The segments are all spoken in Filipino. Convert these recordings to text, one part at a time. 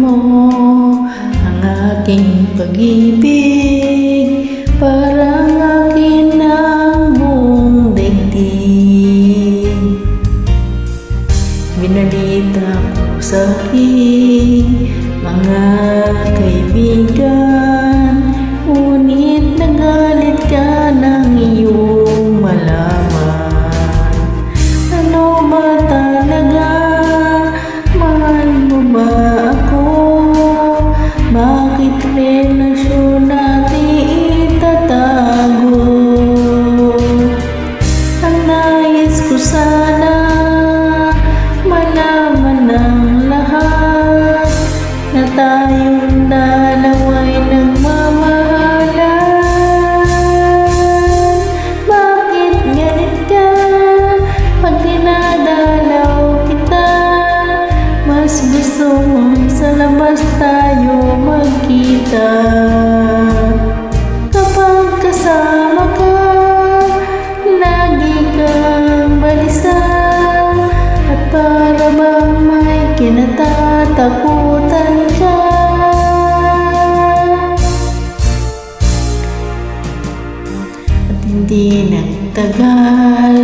mo ang aking pag-ibig, parang akin ang buong daigdig. Binalita ko sa aking mga kaibigan, ngunit nagalit ka ng iyong malaman. Ano ba talaga? Mahal mo ba ako? Bakit relasyon natin itatago? Ang nais ko sana malaman ng lahat na tayong dalawa'y nagmamahalan. Bakit galit ka pag dinadalaw kita? Mas gusto mong sa labas tayo magkita. Kapag kasama ka, lagi kang balisa, at para bang may kinatatakutan ka. At hindi nagtagal,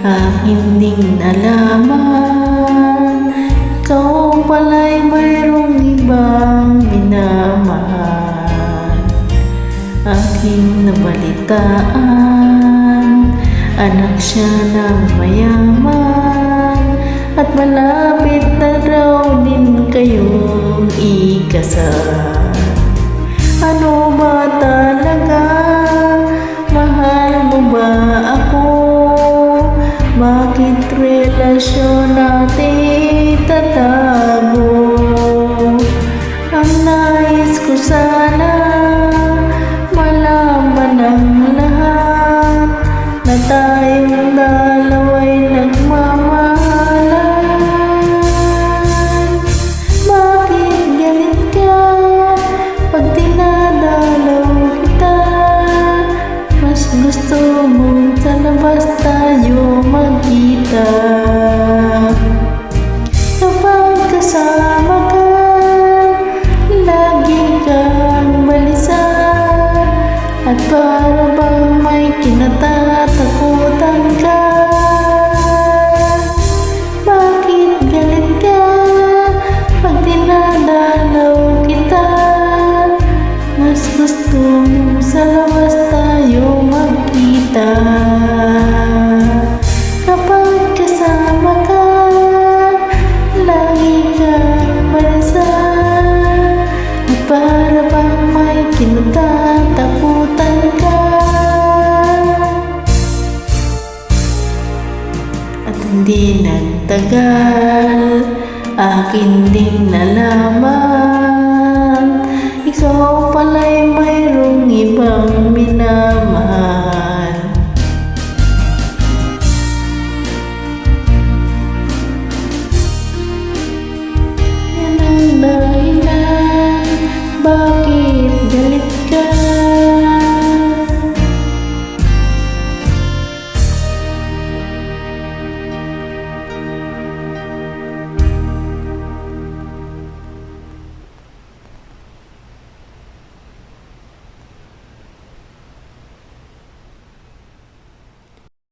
aking ding nalaman, ikaw pala'y mayroong ibang minamahal. Aking nabalitaan, anak siya ng mayaman, at malapit na raw din kayong ikasal. Ano ba talaga? Mahal mo ba ako? Bakit relasyon natin itatago? Ang nais ko sana malaman ng lahat na tayong dalawa'y nagmamahalan. Bakit galit ka pag dinadalaw kita? Mas gusto mong sa labas tayo magkita. Kapag kasama ka, lagi kang balisa, at para bang may kinatatakutan ka. Bakit galit ka pag dinadalaw kita? Mas gusto mo sa labas tayo magkita. Kapag kasama ka, lagi kang balisa, at para bang may kinatatakutan ka. At hindi nagtagal, akin ding nalaman,